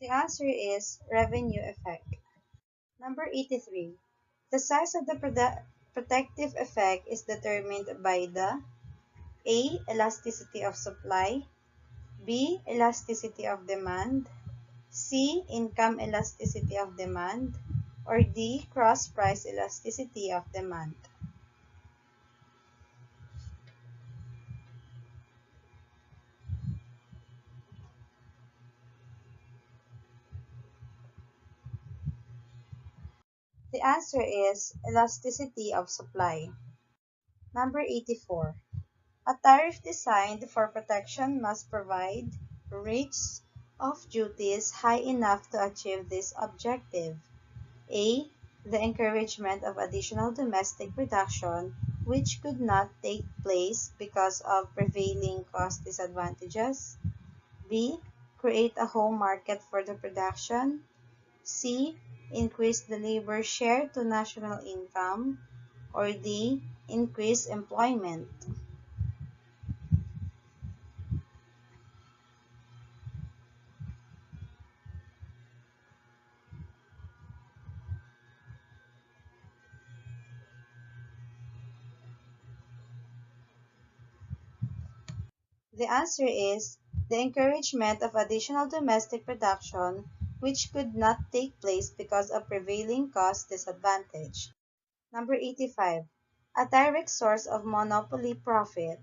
The answer is revenue effect. Number 83. The size of the protective effect is determined by the A. Elasticity of supply. B. Elasticity of demand. C. Income elasticity of demand. Or D. Cross price elasticity of demand. The answer is elasticity of supply. Number 84. A tariff designed for protection must provide rates of duties high enough to achieve this objective. A. The encouragement of additional domestic production which could not take place because of prevailing cost disadvantages. B. Create a home market for the production. C. Increase the labor share to national income. Or D. Increase employment. The answer is the encouragement of additional domestic production which could not take place because of prevailing cost disadvantage. Number 85. A direct source of monopoly profit: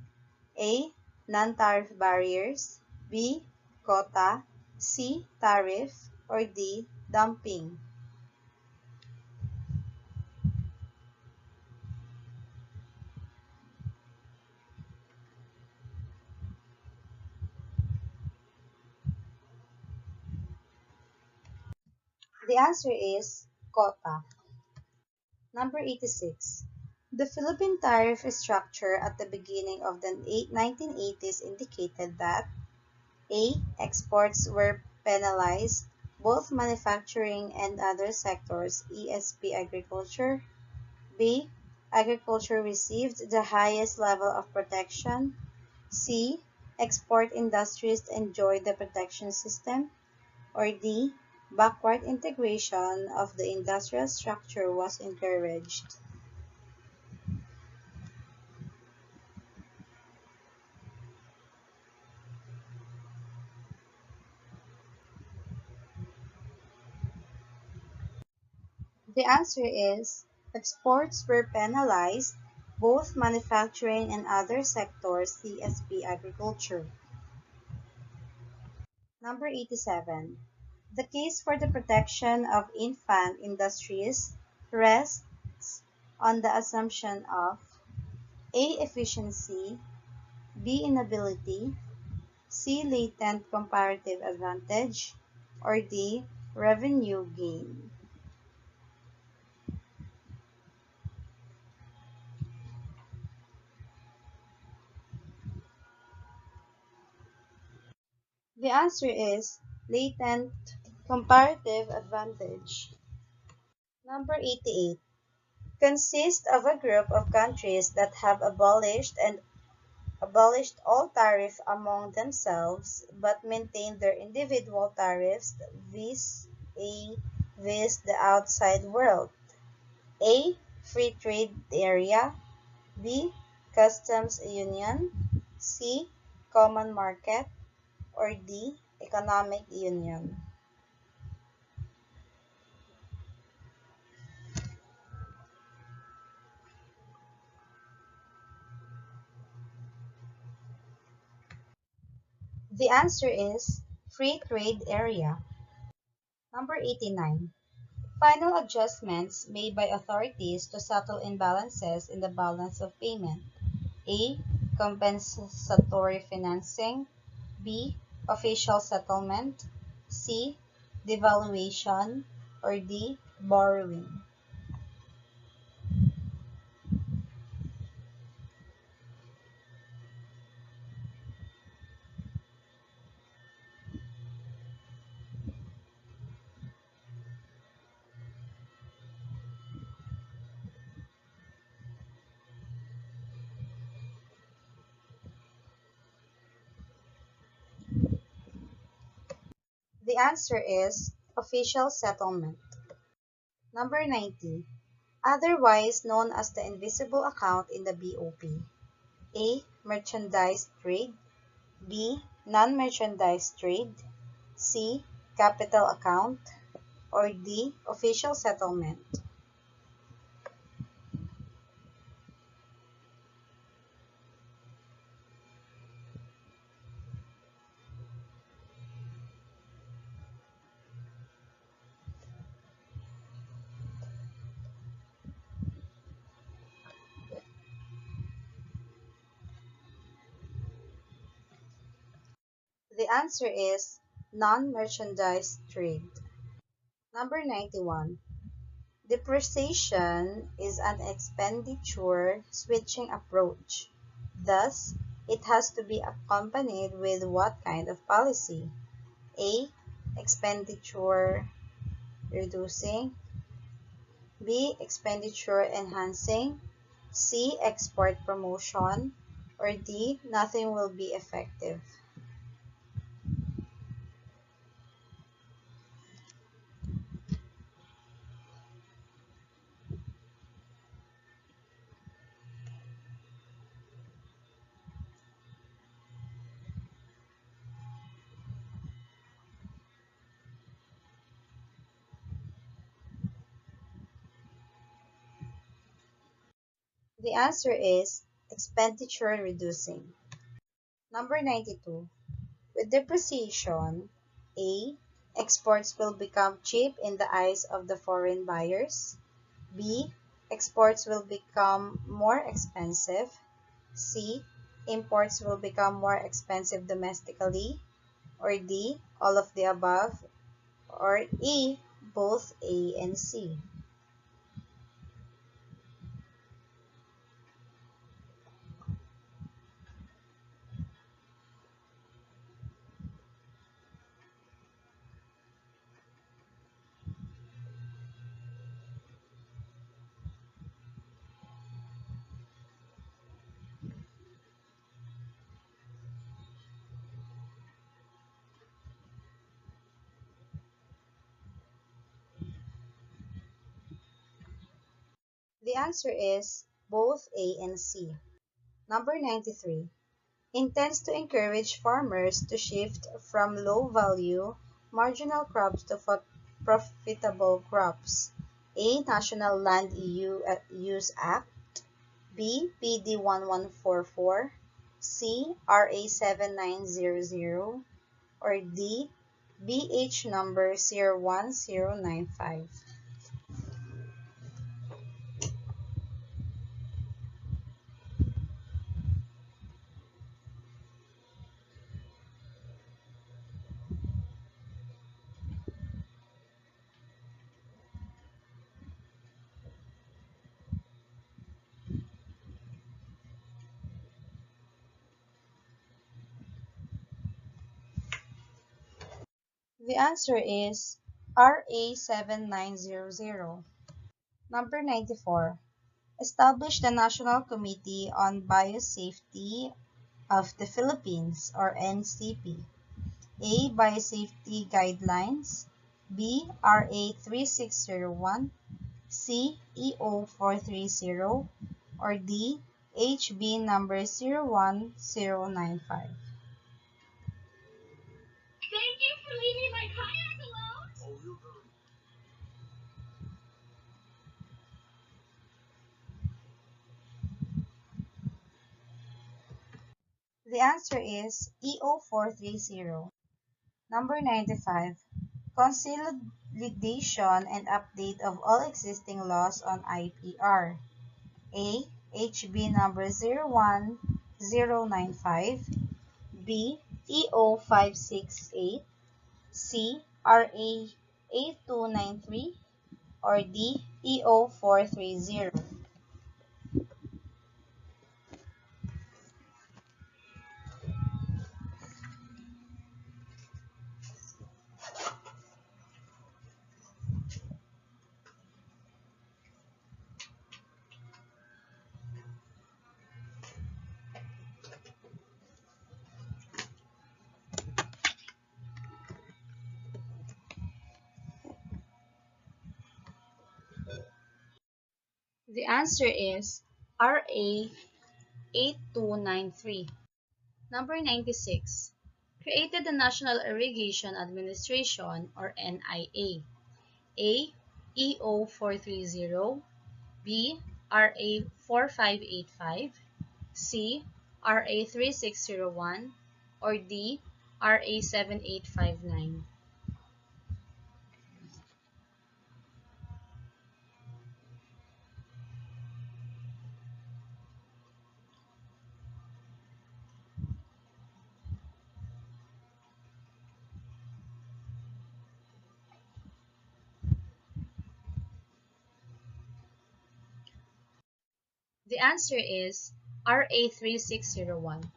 A. Non-tariff barriers, B. Quota, C. Tariff, or D. Dumping. The answer is quota. Number 86. The Philippine tariff structure at the beginning of the 1980s indicated that A. Exports were penalized, both manufacturing and other sectors, ESP agriculture. B. Agriculture received the highest level of protection. C. Export industries enjoyed the protection system. Or D. Backward integration of the industrial structure was encouraged. The answer is exports were penalized, both manufacturing and other sectors, CSP agriculture. Number 87. The case for the protection of infant industries rests on the assumption of A. Efficiency, B. Inability, C. Latent comparative advantage, or D. Revenue gain. The answer is latent comparative advantage. Number 88. Consists of a group of countries that have abolished all tariff among themselves but maintain their individual tariffs vis the outside world. A. Free trade area. B. Customs union. C. Common market. Or D. Economic union. The answer is free trade area. Number 89. Final adjustments made by authorities to settle imbalances in the balance of payment. A. Compensatory financing. B. Official settlement. C. Devaluation. Or D. Borrowing. The answer is official settlement. Number 90. Otherwise known as the invisible account in the BOP. A. Merchandise trade. B. Non-merchandise trade. C. Capital account. Or D. Official settlement. The answer is non-merchandise trade. Number 91. Depreciation is an expenditure switching approach. Thus, it has to be accompanied with what kind of policy? A. Expenditure reducing. B. Expenditure enhancing. C. Export promotion. Or D. Nothing will be effective. The answer is expenditure reducing. Number 92. With depreciation, A. Exports will become cheap in the eyes of the foreign buyers. B. Exports will become more expensive. C. Imports will become more expensive domestically. Or D. All of the above. Or E. Both A and C. The answer is both A and C. Number 93. Intends to encourage farmers to shift from low-value, marginal crops to profitable crops. A. National Land Use Act. B. PD 1144. C. RA 7900. Or D. BH number 01095. The answer is RA 7900. Number 94. Establish the National Committee on Biosafety of the Philippines or NCP. A. Biosafety Guidelines. B. RA 3601. C. EO 430. Or D. HB number 01095. Thank you for leaving my kayak alone. The answer is EO 430. Number 95. Consolidation and update of all existing laws on IPR. A. HB number 01095. B. EO 568. C. RA 8293. Or D. EO 430. The answer is RA 8293. Number 96. Created the National Irrigation Administration or NIA. A. EO 430. B. RA 4585. C. RA 3601. Or D. RA 7859. The answer is RA 3601.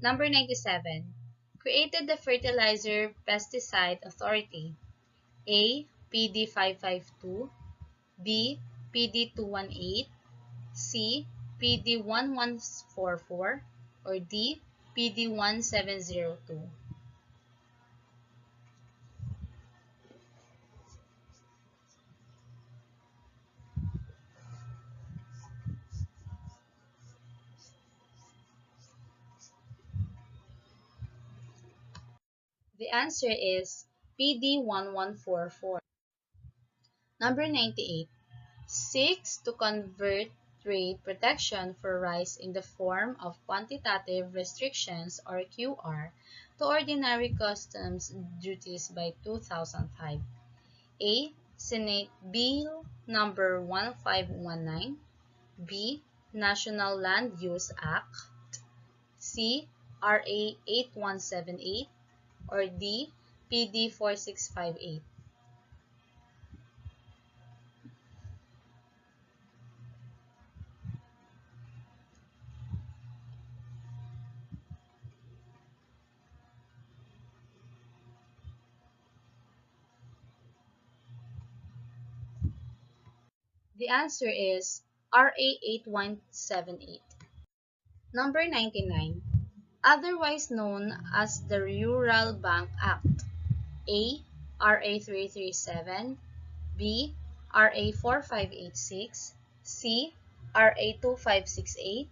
Number 97. Created the Fertilizer Pesticide Authority. A. PD 552. B. PD 218. C. PD 1144. Or D. PD 1702. The answer is PD 1144. Number 98. Seeks to convert trade protection for rice in the form of quantitative restrictions or QR to ordinary customs duties by 2005. A. Senate Bill number 1519. B. National Land Use Act. C. RA 8178. Or D. PD 4658. The answer is RA 8178. Number 99. Otherwise known as the Rural Bank Act. A. RA 337. B. RA 4586. C. RA 2568.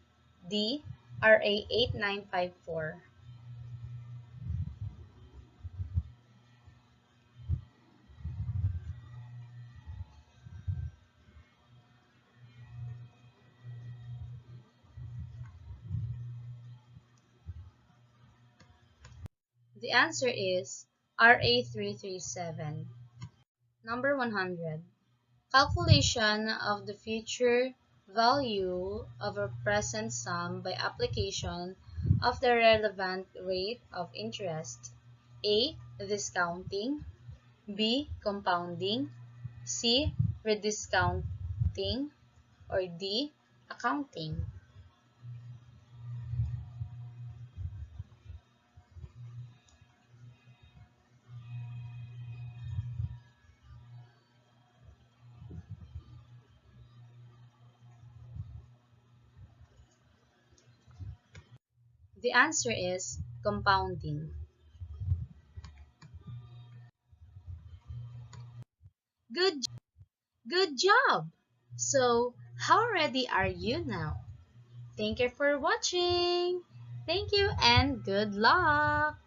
D. RA 8954. The answer is RA 337. Number 100. Calculation of the future value of a present sum by application of the relevant rate of interest. A. Discounting. B. Compounding. C. Rediscounting. Or D. Accounting. The answer is compounding. Good, good job! So, how ready are you now? Thank you for watching. Thank you and good luck.